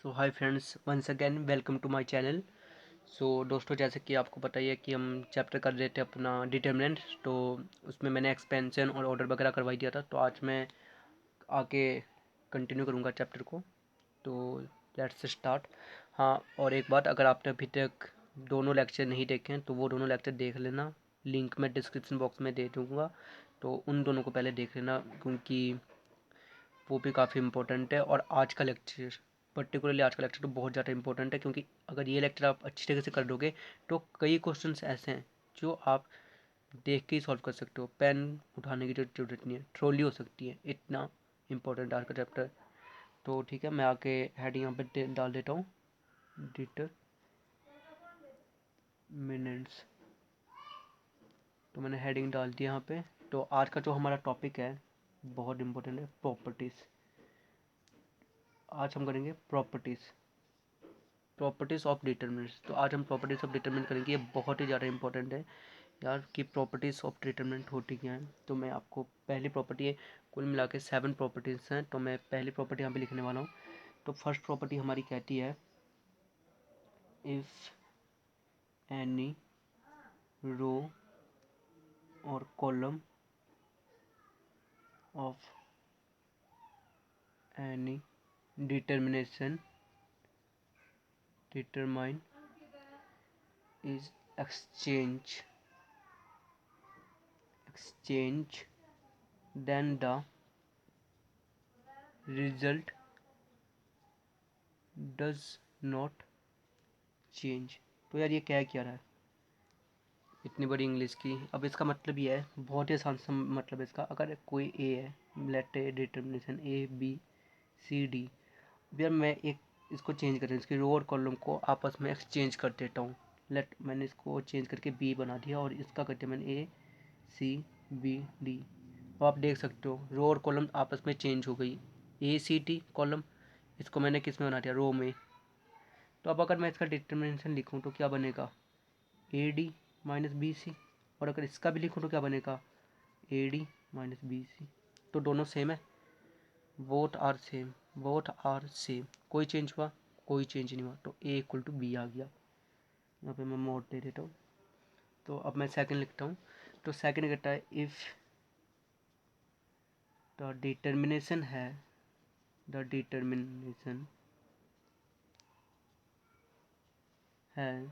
So hi friends, once again welcome to my channel. So दोस्तों, जैसे कि आपको पता ही है कि हम चैप्टर कर रहे थे अपना डिटर्मिनेंट। तो उसमें मैंने एक्सपेंशन और ऑर्डर वगैरह करवाई दिया था। तो आज मैं आगे कंटिन्यू करूँगा चैप्टर को। तो लेट्स स्टार्ट। हाँ, और एक बात, अगर आपने अभी तक दोनों लेक्चर नहीं देखे हैं तो वो दोनों लेक्चर देख लेना। लिंक मैं डिस्क्रिप्शन बॉक्स में दे दूँगा, तो उन दोनों को पहले देख लेना, क्योंकि वो भी काफ़ी इंपॉर्टेंट है। और आज का लेक्चर, पर्टिकुलरली आज का लेक्चर तो बहुत ज़्यादा इंपॉर्टेंट है, क्योंकि अगर ये लेक्चर आप अच्छी तरीके से कर दोगे तो कई क्वेश्चंस ऐसे हैं जो आप देख के ही सॉल्व कर सकते हो। पेन उठाने की जरूरत नहीं है, ट्रॉली हो सकती है, इतना इंपॉर्टेंट आज का चैप्टर। तो ठीक है, मैं आके हेड यहाँ पे डाल देता हूँ, डिटरमिनेंट्स। तो मैंने हेडिंग डाल दी यहाँ पे। तो आज का जो हमारा टॉपिक है बहुत इंपॉर्टेंट है, प्रॉपर्टीज़। आज हम करेंगे प्रॉपर्टीज़ ऑफ डिटरमिनेंट्स। तो आज हम प्रॉपर्टीज़ ऑफ डिटरमिनेंट करेंगे। ये बहुत ही ज़्यादा इंपॉर्टेंट है यार कि प्रॉपर्टीज़ ऑफ डिटरमिनेंट होती क्या है। तो मैं आपको पहली प्रॉपर्टी है, कुल मिला के 7 प्रॉपर्टीज़ हैं, तो मैं पहली प्रॉपर्टी यहाँ पे लिखने वाला हूँ। तो फर्स्ट प्रॉपर्टी हमारी कहती है, इफ़ एनी रो और column of any determination determine is exchange then the result does not change। तो यार ये क्या रहा है इतनी बड़ी इंग्लिश की। अब इसका मतलब ये है, बहुत ही आसान सा मतलब इसका। अगर कोई ए है, let A determination A B C D. यार मैं एक इसको चेंज कर रहा हूँ, इसकी रो और कॉलम को आपस में एक्सचेंज कर देता हूँ। लेट मैंने इसको चेंज करके बी बना दिया और इसका कर दिया मैंने ए सी बी डी। अब आप देख सकते हो रो और कॉलम आपस में चेंज हो गई। ए सी टी कॉलम, इसको मैंने किस में बना दिया, रो में। तो अब अगर मैं इसका डिटर्मिनेशन लिखूँ तो क्या बनेगा, A D minus B C. और अगर इसका भी लिखूँ तो क्या बनेगा, A D minus B C. तो दोनों सेम है, बोथ आर सेम। कोई चेंज हुआ, कोई चेंज नहीं हुआ। तो ए इक्वल टू बी आ गया। यहाँ पे मैं मोड दे देता हूँ। तो अब मैं सेकंड लिखता हूँ। तो सेकंड कहता है, इफ़ द डिटर्मिनेशन है the determination has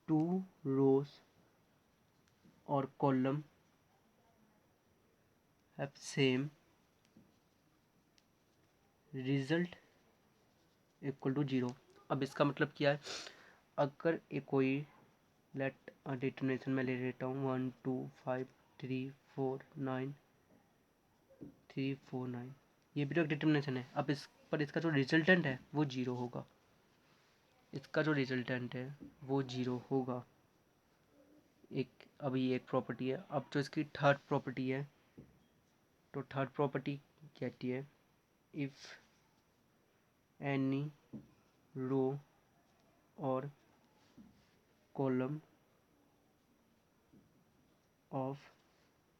two rows or column have same result equal to 0। अब इसका मतलब क्या है, अगर एक कोई लेट डिटर्मिनेशन में ले लेता हूँ 1 2 5 3 4 9 3 4 9, ये भी तो एक डिटर्मिनेशन है। अब इस पर इसका जो रिजल्टेंट है वो 0 होगा, इसका जो रिजल्टेंट है वो 0 होगा। एक अभी एक प्रॉपर्टी है। अब जो इसकी थर्ड प्रॉपर्टी है, तो थर्ड प्रॉपर्टी कहती है, इफ़ एनी रो और column of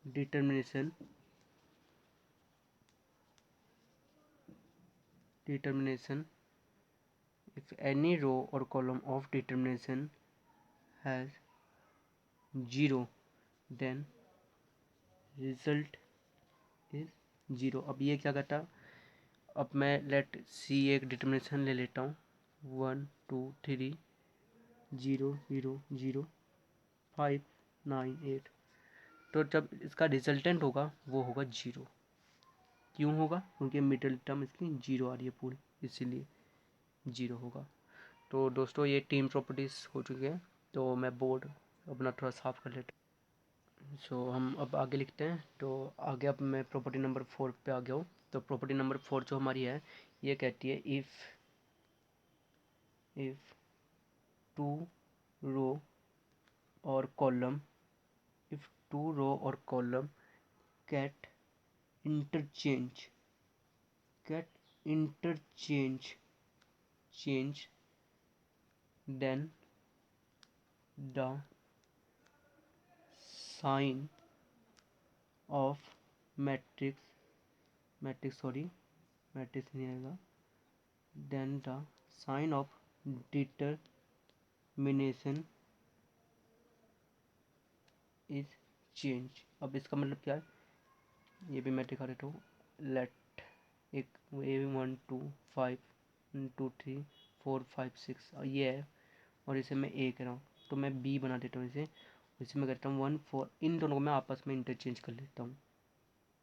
determination if any row or column of determination has 0 then result is 0। अब ये क्या कहता है, अब मैं लेट सी एक डिटर्मिनेशन ले लेता हूँ 1 2 3 0 0 0 5 9 8। तो जब इसका रिजल्टेंट होगा वो होगा 0। क्यों होगा, क्योंकि मिडिल टर्म इसकी 0 आ रही है पूरी, इसीलिए 0 होगा। तो दोस्तों ये टीम प्रॉपर्टीज़ हो चुकी है। तो मैं बोर्ड अपना थोड़ा साफ कर लेता हूँ। सो हम अब आगे लिखते हैं। तो आगे अब मैं प्रॉपर्टी नंबर 4 पे आ गया हूँ। तो प्रॉपर्टी नंबर 4 जो हमारी है, ये कहती है, इफ़ टू रो और कॉलम इफ़ टू रो और column get interchange get interchange change then the sign of matrix नहीं आएगा, then the sign of determination is change. अब इसका मतलब क्या है, ये भी मैं दिखा देता हूँ। लेट एक A1 2 5 1 2 3 4 5 6 और ये है, और इसे मैं A कह रहा हूँ, तो मैं B बना देता हूँ इसे मैं कहता हूँ 1 4, इन दोनों को मैं आपस में इंटरचेंज कर लेता हूँ।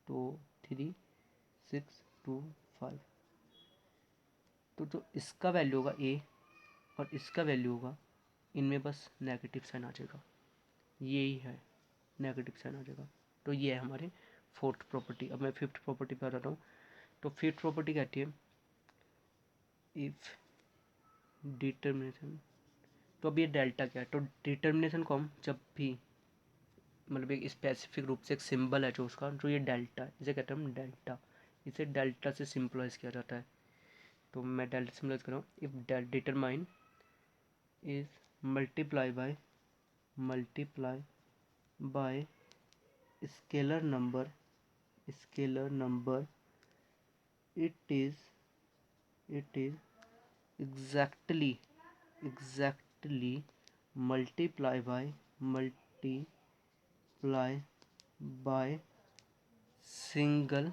तो 3 6 2 5, तो जो इसका वैल्यू होगा A और इसका वैल्यू होगा, इनमें बस नेगेटिव साइन आ जाएगा, यही है, नेगेटिव साइन आ जाएगा। तो ये है हमारे फोर्थ प्रॉपर्टी। अब मैं फिफ्थ प्रॉपर्टी पे आ जाता हूँ। तो फिफ्थ प्रॉपर्टी कहती है इफ डिटर्मिनेशन, तो अब ये डेल्टा क्या है, तो डिटर्मिनेशन को हम जब भी मतलब एक स्पेसिफिक रूप से एक सिंबल है जो उसका, जो ये डेल्टा है, इसे कहते हैं हम डेल्टा, इसे डेल्टा से सिंपलाइज किया जाता है। तो मैं डेल्टा सिंपलाइज कर रहा हूँ, if determine is multiply by scalar number it is exactly multiply by single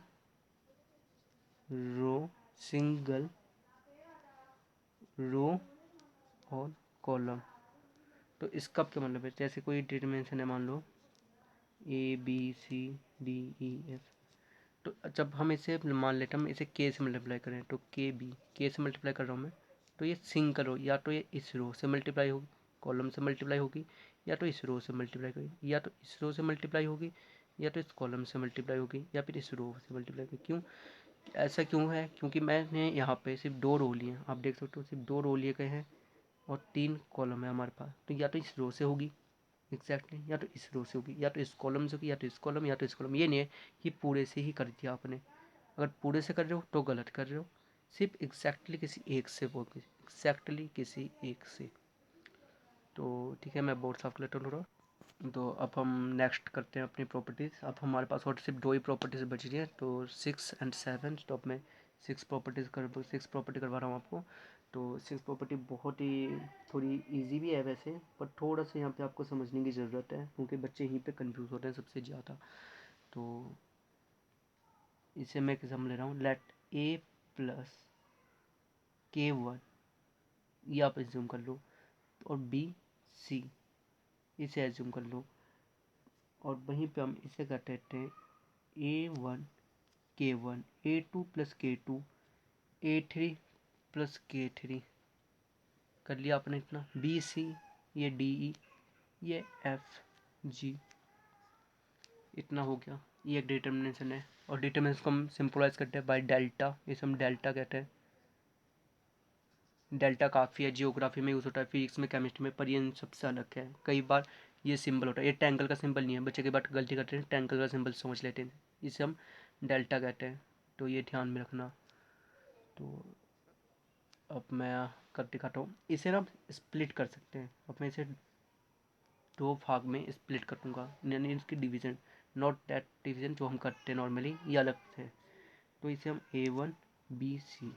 row और कॉलम। तो इसका क्या मतलब है, जैसे कोई डिटरमिनेशन है, मान लो ABCDEF, तो जब हम इसे मान लेते हैं, हम इसे के से मल्टीप्लाई करें, तो के से मल्टीप्लाई कर रहा हूँ मैं, तो ये सिंगल रो, या तो ये इस रो से मल्टीप्लाई होगी, कॉलम से मल्टीप्लाई होगी, या तो इस रो से मल्टीप्लाई होगी, या तो इस रो से मल्टीप्लाई होगी, या तो इस कॉलम से मल्टीप्लाई होगी, या फिर इस रो से मल्टीप्लाई होगी। क्यों ऐसा क्यों है, क्योंकि मैंने यहाँ पे सिर्फ 2 रो लिए हैं, आप देख सकते हो सिर्फ 2 रो लिए गए हैं और 3 कॉलम है हमारे पास, तो या तो इस रो से होगी एग्जैक्टली, या तो इस रो से होगी, या तो इस कॉलम से होगी, या तो इस कॉलम, या तो इस कॉलम। ये नहीं है कि पूरे से ही कर दिया आपने, अगर पूरे से कर रहे हो तो गलत कर रहे हो, सिर्फ एग्जैक्टली किसी एक से होगी, एग्जैक्टली किसी एक से। तो ठीक है, मैं बोर्ड साफ कर लेता हूँ थोड़ा। तो अब हम नेक्स्ट करते हैं अपनी प्रॉपर्टीज़। अब हमारे पास और सिर्फ 2 ही प्रॉपर्टीज़ बची हैं, तो 6 और 7। तो अब मैं 6 प्रॉपर्टी करवा रहा हूँ आपको। तो 6 प्रॉपर्टी बहुत ही थोड़ी इजी भी है वैसे, पर थोड़ा सा यहाँ पे आपको समझने की ज़रूरत है, क्योंकि बच्चे यहीं पे कंफ्यूज होते हैं सबसे ज़्यादा। तो इसे मैं किस ले रहा हूँ, लेट A+K1, ये आप एज्यूम कर लो, और BC इसे एज्यूम कर लो, और वहीं पे हम इसे कर देते हैं A1 K1, A2+K2, A3+K3, कर लिया आपने इतना। BC ये DE, ये FG, इतना हो गया। ये एक डिटर्मिनेशन है, और डिटर्मिनेशन को हम सिंपलाइज करते हैं बाय डेल्टा, इसे हम डेल्टा कहते हैं। डेल्टा काफ़ी है, जियोग्राफी में यूज़ होता है, फिजिक्स में, केमिस्ट्री में, पर ये इन सबसे अलग है। कई बार ये सिंबल होता है, ये ट्रायंगल का सिंबल नहीं है, बच्चे के बार गलती करते हैं, ट्रायंगल का सिंबल समझ लेते हैं, इसे हम डेल्टा कहते हैं, तो ये ध्यान में रखना। तो अब मैं कर दिखाता हूँ, इसे ना स्प्लिट कर सकते हैं। अब मैं इसे 2 भाग में स्प्लिट कर दूँगा, यानी इसकी डिवीज़न, नॉट दैट डिवीज़न जो हम करते हैं नॉर्मली, ये अलग है। तो इसे हम A1BC,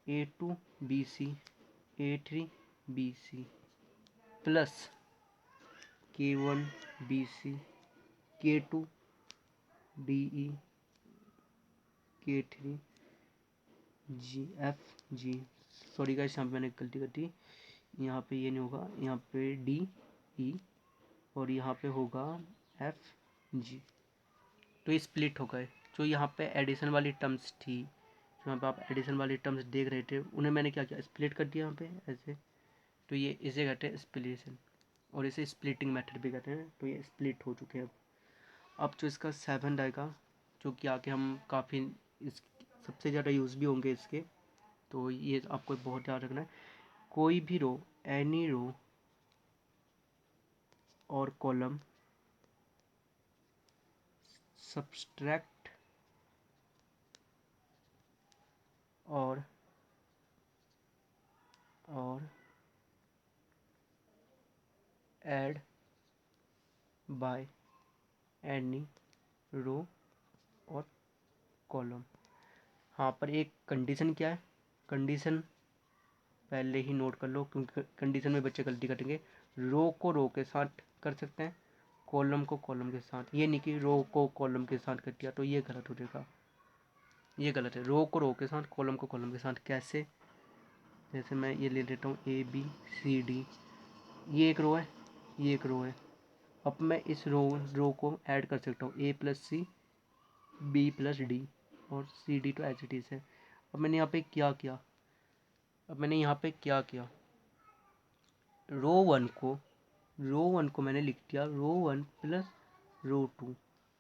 A2BC, A3BC plus K1BC, K2DE, K3GFG। Sorry guys, यहाँ पे मैंने गलती कर दी, यहाँ पे ये नहीं होगा, यहाँ पे DE और यहाँ पे होगा FG। तो ये स्प्लिट हो गए। जो यहाँ पे एडिशन वाली टर्म्स थी, जो यहाँ पे आप एडिशन वाली टर्म्स देख रहे थे, उन्हें मैंने क्या किया, स्प्लिट कर दिया यहाँ पे ऐसे। तो ये इसे कहते हैं स्प्लिशन, और इसे स्प्लिटिंग मेथड भी कहते हैं। तो ये स्प्लिट हो चुके हैं। अब जो इसका 7 आएगा, जो कि आके हम काफ़ी इस सबसे ज़्यादा यूज़ भी होंगे इसके, तो ये आपको बहुत याद रखना है। कोई भी रो, एनी रो और कॉलम सब्सट्रैक्ट और ऐड बाय एनी रो और कॉलम। हाँ, पर एक कंडीशन क्या है, कंडीशन पहले ही नोट कर लो, क्योंकि कंडीशन में बच्चे गलती करेंगे। रो को रो के साथ कर सकते हैं, कॉलम को कॉलम के साथ, ये नहीं कि रो को कॉलम के साथ कर दिया, तो ये गलत हो जाएगा, ये गलत है। रो को रो के साथ, कॉलम को कॉलम के साथ कैसे? जैसे मैं ये ले लेता हूँ ए बी सी डी, ये एक रो है, ये एक रो है। अब मैं इस रो को ऐड कर सकता हूँ, A plus C B plus D, और सी डी तो एच डी है। अब मैंने यहाँ पे क्या किया, रो वन को मैंने लिख दिया रो वन प्लस रो टू।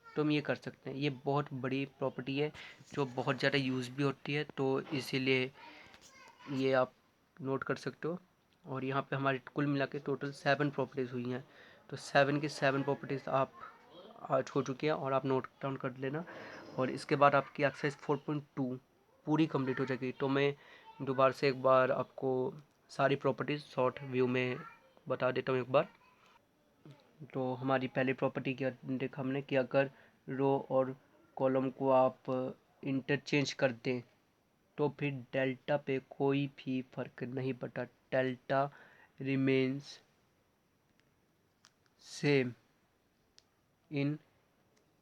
तो हम ये कर सकते हैं, ये बहुत बड़ी प्रॉपर्टी है जो बहुत ज़्यादा यूज़ भी होती है, तो इसीलिए ये आप नोट कर सकते हो। और यहाँ पे हमारी कुल मिला के टोटल 7 प्रॉपर्टीज़ हुई हैं, तो 7 की 7 प्रॉपर्टीज़ आप आज हो चुकी है, और आप नोट डाउन कर लेना। और इसके बाद आपकी एक्सरसाइज 4.2 पूरी कंप्लीट हो जाएगी। तो मैं दोबारा से एक बार आपको सारी प्रॉपर्टीज़ शॉर्ट व्यू में बता देता हूँ एक बार। तो हमारी पहली प्रॉपर्टी क्या देखा हमने कि अगर रो और कॉलम को आप इंटरचेंज कर दें तो फिर डेल्टा पे कोई भी फर्क नहीं पड़ता, delta remains same in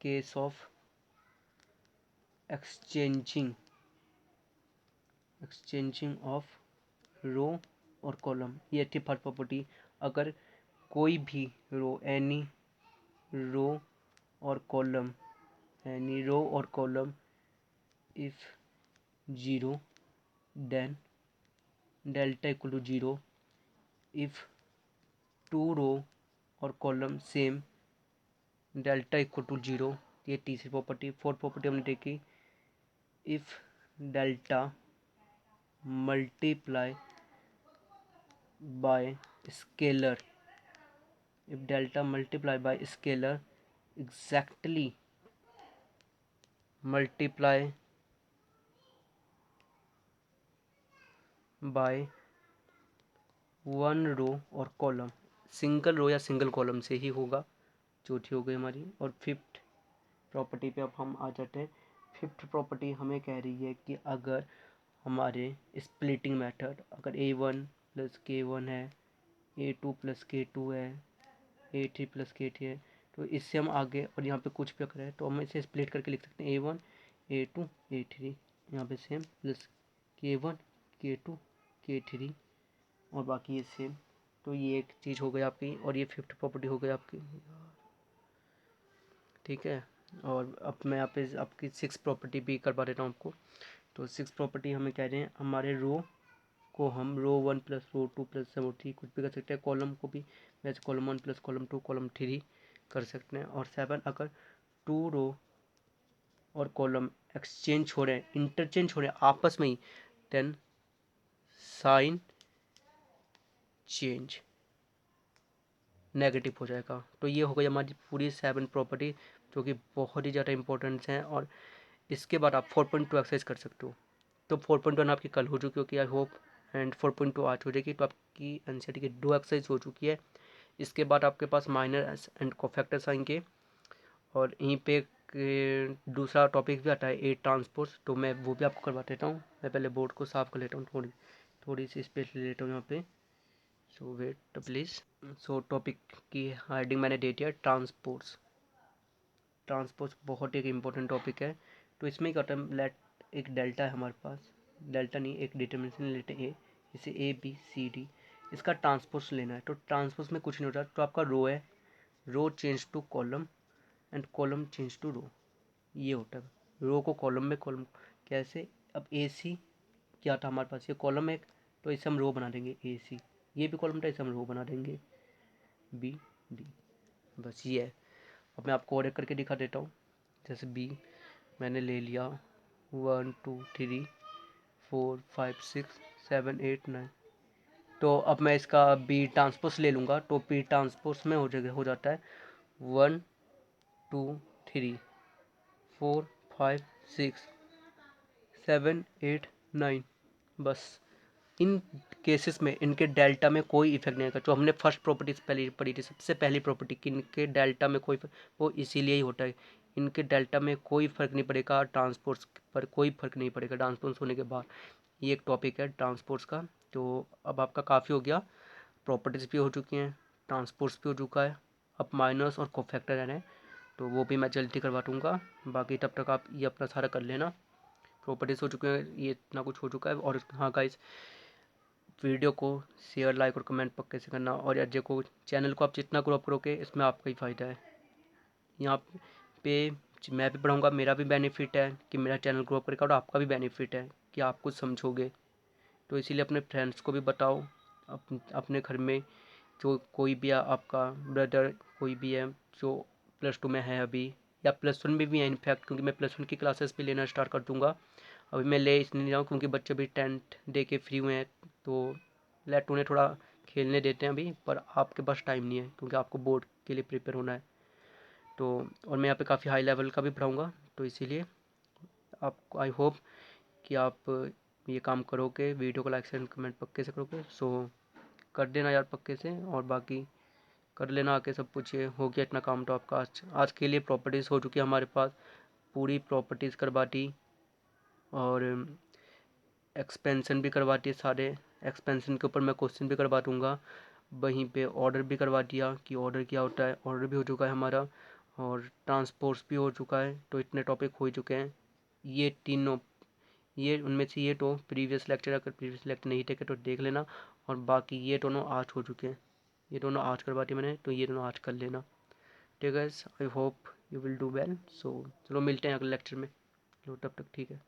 case of exchanging of row और कॉलम। ये थी फर्स्ट प्रॉपर्टी। अगर कोई भी रो रो और कॉलम एनी रो और column if zero then delta equal to zero, if two row और column same delta equal to zero. ये तीसरी प्रॉपर्टी। फोर्थ प्रॉपर्टी हमने देखी, if delta multiply by scalar, if delta multiply by scalar exactly multiply by one row और column, single row या single column से ही होगा। चौथी हो गई हमारी। और फिफ्थ प्रॉपर्टी पे अब हम आ जाते हैं। फिफ्थ प्रॉपर्टी हमें कह रही है कि अगर हमारे स्प्लिटिंग मेथड, अगर a1 प्लस के वन है, a2 प्लस के टू है, a3 प्लस के थ्री है, तो इससे हम आगे, और यहाँ पे कुछ भी अगर है तो हम इसे स्प्लिट करके लिख सकते हैं a1 a2 a3, यहाँ पे same plus k1 k2 k3, और बाकी ये सेम। तो ये एक चीज़ हो गई आपकी, और ये फिफ्थ प्रॉपर्टी हो गई आपकी, ठीक है। और अब मैं यहाँ पे आपकी सिक्स प्रॉपर्टी भी करवा देता हूँ आपको। तो सिक्स प्रॉपर्टी हमें कह रहे हैं हमारे रो को हम row one plus row two plus row three कुछ भी कर सकते हैं, कॉलम को भी वैसे column one plus column two column three कर सकते हैं। और सेवन, अगर टू रो और कॉलम एक्सचेंज हो रहे हैं, इंटरचेंज हो रहे हैं आपस में ही, देन साइन चेंज नेगेटिव हो जाएगा। तो ये हो गई हमारी पूरी 7 प्रॉपर्टी जो कि बहुत ही ज़्यादा इंपॉर्टेंट हैं। और इसके बाद आप 4.2 एक्सरसाइज कर सकते हो। तो 4.1 आपकी कल हो चुकी होगी आई होप, एंड 4.2 आज हो जाएगी। तो आपकी एनसीईआरटी की 2 एक्सरसाइज हो चुकी है। इसके बाद आपके पास माइनर एंड कोफैक्टर्स आएंगे, और यहीं पे एक दूसरा टॉपिक भी आता है ए ट्रांसपोर्ट, तो मैं वो भी आपको करवा देता हूँ। मैं पहले बोर्ड को साफ़ कर लेता हूँ, थोड़ी सी स्पेस ले लेता हूँ यहाँ पे। सो वेट प्लीज़। सो टॉपिक की हेडिंग मैंने दे दिया, ट्रांसपोर्ट्स। ट्रांसपोर्ट बहुत एक इम्पोर्टेंट टॉपिक है। तो इसमें क्या होता है, लेट एक डेल्टा है हमारे पास, डेल्टा नहीं एक डिटर्मिनेशन लेते ए, जैसे ए बी सी डी, इसका ट्रांसपोर्ट लेना है। तो ट्रांसपोर्ट में कुछ नहीं होता, तो आपका रो है, row change to column and column change to row, ये होता है। रो को कॉलम में, कॉलम कैसे, अब ए सी क्या था हमारे पास, ये कॉलम है, तो इसे हम रो बना देंगे ए सी, ये भी कॉलम था, इसे हम रो बना देंगे बी डी, बस ये है। अब मैं आपको और एक करके दिखा देता हूँ। जैसे बी मैंने ले लिया 1 2 3 4 5 6 7 8 9, तो अब मैं इसका बी ट्रांसपोज ले लूँगा, तो बी ट्रांसपोज में हो जाता है 1 2 3 4 5 6 7 8 9, बस। इन केसेस में इनके डेल्टा में कोई इफेक्ट नहीं आएगा। जो हमने फर्स्ट प्रॉपर्टी पहले पढ़ी थी, सबसे पहली प्रॉपर्टी कि इनके डेल्टा में कोई वो इसीलिए ही होता है इनके डेल्टा में कोई फ़र्क नहीं पड़ेगा, ट्रांसपोर्ट्स पर कोई फ़र्क नहीं पड़ेगा ट्रांसपोर्ट्स होने के बाद। ये एक टॉपिक है ट्रांसपोर्ट्स का। तो अब आपका काफ़ी हो गया, प्रॉपर्टीज़ भी हो चुकी हैं, ट्रांसपोर्ट्स भी हो चुका है, अब माइनस और कोफैक्टर हैं, तो वो भी मैं जल्दी करवा दूँगा। बाकी तब तक आप ये अपना सारा कर लेना। प्रॉपर्टीज़ हो चुके हैं, ये इतना कुछ हो चुका है। और हाँ गाइस, वीडियो को शेयर, लाइक और कमेंट पक्के से करना। और यार देखो, चैनल को आप जितना ग्रो करोगे इसमें आपका ही फ़ायदा है। यहाँ पे मैं भी पढ़ाऊँगा, मेरा भी बेनिफिट है कि मेरा चैनल ग्रो करेगा, और आपका भी बेनिफिट है कि आप कुछ समझोगे। तो इसीलिए अपने फ्रेंड्स को भी बताओ, अपने घर में जो कोई भी आपका ब्रदर कोई भी है जो +2 में है अभी, या +1 में भी है इनफैक्ट, क्योंकि मैं +1 की क्लासेस भी लेना स्टार्ट कर दूँगा। अभी मैं ले इसलिए नहीं रहा हूँ क्योंकि बच्चे भी 10th दे के फ्री हुए हैं, तो लेट उन्हें थोड़ा खेलने देते हैं अभी। पर आपके पास टाइम नहीं है क्योंकि आपको बोर्ड के लिए प्रिपेयर होना है। तो और मैं यहाँ पे काफ़ी हाई लेवल का भी पढ़ाऊँगा, तो इसीलिए आप, आई होप कि आप ये काम करोगे, वीडियो को लाइक शेयर कमेंट पक्के से करोगे। सो कर देना यार पक्के से, और बाकी कर लेना आके सब कुछ। ये हो गया इतना काम तो आपका आज के लिए। प्रॉपर्टीज़ हो चुकी है हमारे पास, पूरी प्रॉपर्टीज़ करवा दी, और एक्सपेंशन भी करवा दिए सारे। एक्सपेंशन के ऊपर मैं क्वेश्चन भी करवा दूँगा। वहीं पे ऑर्डर भी करवा दिया कि ऑर्डर क्या होता है, ऑर्डर भी हो चुका है हमारा, और ट्रांसपोर्ट्स भी हो चुका है। तो इतने टॉपिक हो चुके हैं। ये तीनों, ये उनमें से ये तो प्रीवियस लेक्चर, अगर प्रीवियस लेक्चर नहीं देखे तो देख लेना। और बाकी ये दोनों आज हो चुके हैं, ये दोनों आज करवा दिए मैंने, तो ये दोनों आज कर लेना। ठीक है, I hope you will do well. So चलो मिलते हैं अगले लेक्चर में। चलो तब तक ठीक है।